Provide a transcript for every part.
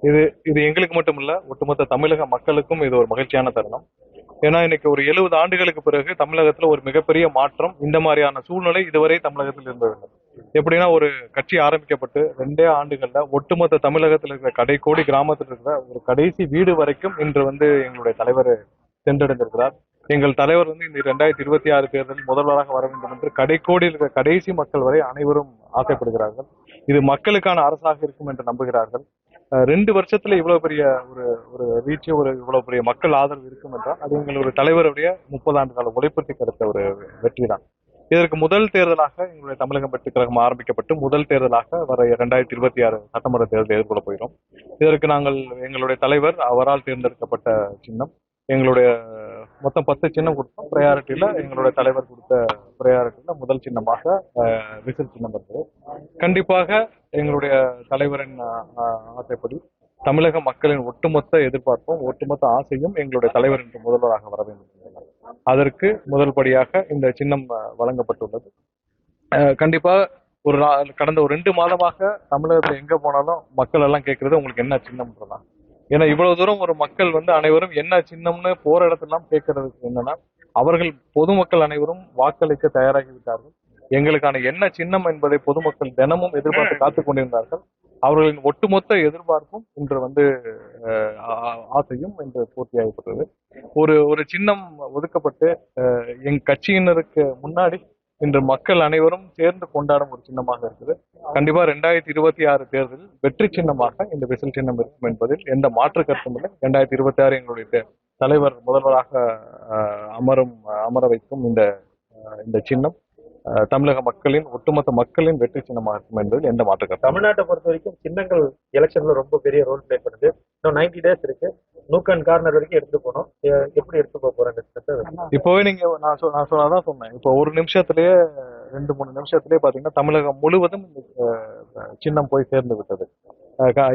இது இது எங்களுக்கு மட்டும் இல்ல, ஒட்டுமொத்த தமிழக மக்களுக்கும் இது ஒரு மகிழ்ச்சியான தருணம். ஏன்னா இன்னைக்கு ஒரு 70 ஆண்டுகளுக்கு பிறகு தமிழகத்துல ஒரு மிகப்பெரிய மாற்றம். இந்த மாதிரியான சூழ்நிலை இதுவரை தமிழகத்தில் இருந்ததில்லை. எப்படின்னா ஒரு கட்சி ஆரம்பிக்கப்பட்டு 2 ஆண்டுகள்ல ஒட்டுமொத்த தமிழகத்தில் இருக்கிற கடைக்கோடி கிராமத்தில் இருக்கிற ஒரு கடைசி வீடு வரைக்கும் இன்று எங்களுடைய தலைவர் சென்றடைந்திருக்கிறார். எங்கள் தலைவர் இந்த 2026 தேர்தலில் முதல்வராக வர வேண்டும் என்று கடைக்கோடி இருக்கிற கடைசி மக்கள் வரை அனைவரும் ஆசைப்படுகிறார்கள். இது மக்களுக்கான அரசாக இருக்கும் என்று நம்புகிறார்கள். 2 வருஷத்துல இவ்வளவு பெரிய ஒரு ஒரு ரீச், இவ்வளவு பெரிய மக்கள் ஆதரவு இருக்கும் என்றால் அது எங்களுடைய தலைவருடைய 30 ஆண்டு கால உழைப்பிற்கு கிடைத்த ஒரு வெற்றி தான். இதற்கு முதல் தேர்தலாக எங்களுடைய தமிழகம் வெற்றி கழகம் ஆரம்பிக்கப்பட்டு முதல் தேர்தலாக வர 2026 சட்டமன்ற தேர்தல் எதிர்கொள்ள போகிறோம். இதற்கு நாங்கள் எங்களுடைய தலைவர் அவரால் தேர்ந்தெடுக்கப்பட்ட சின்னம், எங்களுடைய மொத்தம் 10 சின்னம் கொடுத்தோம். ப்ரையாரிட்டியில எங்களுடைய தலைவர் கொடுத்த ப்ரையாரிட்டியில முதல் சின்னமாக விசில் சின்னம் இருக்குது. கண்டிப்பாக எங்களுடைய தலைவரின் ஆசைப்படி தமிழக மக்களின் ஒட்டுமொத்த எதிர்பார்ப்பும் ஒட்டுமொத்த ஆசையும் எங்களுடைய தலைவர் என்று முதல்வராக வர வேண்டும். அதற்கு முதல் படியாக இந்த சின்னம் வழங்கப்பட்டுள்ளது. கண்டிப்பா கடந்த ஒரு 2 மாதமாக தமிழகத்துல எங்க போனாலும் மக்கள் எல்லாம் கேட்கறது உங்களுக்கு என்ன சின்னம்ன்றதான். ஏன்னா இவ்வளவு தூரம் ஒரு மக்கள் அனைவரும் என்ன சின்னம்னு போற இடத்தெல்லாம் கேட்கறதுக்கு என்னன்னா, அவர்கள் பொதுமக்கள் அனைவரும் வாக்களிக்க தயாராகி விட்டார்கள். எங்களுக்கான என்ன சின்னம் என்பதை பொதுமக்கள் தினமும் எதிர்பார்த்து காத்துக் கொண்டிருந்தார்கள். அவர்களின் ஒட்டுமொத்த எதிர்பார்ப்பும் இன்று ஆசையும் இன்று பூர்த்தியாகப்பட்டது. ஒரு சின்னம் ஒதுக்கப்பட்டு எங் கட்சியினருக்கு முன்னாடி இன்று மக்கள் அனைவரும் சேர்ந்து கொண்டாடும் ஒரு சின்னமாக இருக்குது. கண்டிப்பா 2026 தேர்தலில் வெற்றி சின்னமாக இந்த விசில் சின்னம் இருக்கும் என்பதில் எந்த மாற்று கருத்தும் இல்லை. 2026 எங்களுடைய தலைவர் முதல்வராக அமர வைக்கும் இந்த சின்னம் தமிழக மக்களின் ஒட்டுமொத்த மக்களின் வெற்றி சின்னமாக இருக்கும் என்பதில் எந்த மாற்று கருத்து. தமிழ்நாட்டை பொறுத்த வரைக்கும் சின்னங்கள் எலெக்ஷன்ல ரொம்ப பெரிய ரோல் பிளே பண்ணுது. இன்னும் 90 days இருக்கு. நூக்கன் கார்னர் வரைக்கும் எடுத்து போனோம். எப்படி எடுத்து போறாங்க? இப்போவே நான் சொன்னேன். இப்போ ஒரு நிமிஷத்திலேயே 2-3 நிமிஷத்திலேயே பாத்தீங்கன்னா தமிழகம் முழுவதும் சின்னம் போய் சேர்ந்து விட்டது.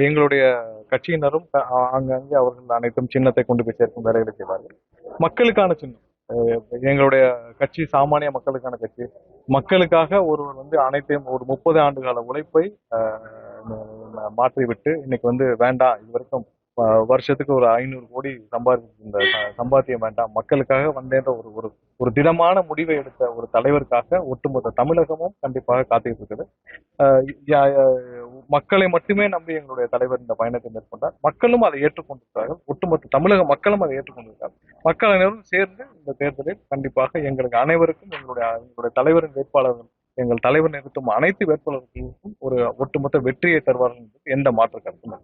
எங்களுடைய கட்சியினரும் அங்கங்கே அவர்கள் அனைத்தும் சின்னத்தை கொண்டு போய் சேர்க்கும் வேலைகளை செய்வார்கள். மக்களுக்கான சின்னம், எங்களுடைய கட்சி சாமானிய மக்களுக்கான கட்சி. மக்களுக்காக ஒருவர் அனைத்தையும் ஒரு 30 ஆண்டு கால உழைப்பை மாற்றிவிட்டு இன்னைக்கு வேண்டாம், இது வரைக்கும் வருஷத்துக்கு ஒரு 500 கோடி இந்த சம்பாத்தியம் வேண்டாம், மக்களுக்காக வந்தேன்ற ஒரு திடமான முடிவை எடுத்த ஒரு தலைவருக்காக ஒட்டுமொத்த தமிழகமும் கண்டிப்பாக காத்துக்கிட்டு இருக்குது. மக்களை மட்டுமே நம்பி எங்களுடைய தலைவர் இந்த பயணத்தை மேற்கொண்டார். மக்களும் அதை ஏற்றுக்கொண்டிருக்கிறார்கள். ஒட்டுமொத்த தமிழக மக்களும் அதை ஏற்றுக்கொண்டிருக்கிறார்கள். மக்கள் அனைவரும் சேர்ந்து இந்த தேர்தலில் கண்டிப்பாக எங்களுக்கு அனைவருக்கும் எங்களுடைய தலைவரின் வேட்பாளர்கள், எங்கள் தலைவர் நிறுத்தும் அனைத்து வேட்பாளர்களுக்கும் ஒரு ஒட்டுமொத்த வெற்றியை தருவார்கள் என்பது எந்த மாற்று கருத்தும் இல்லை.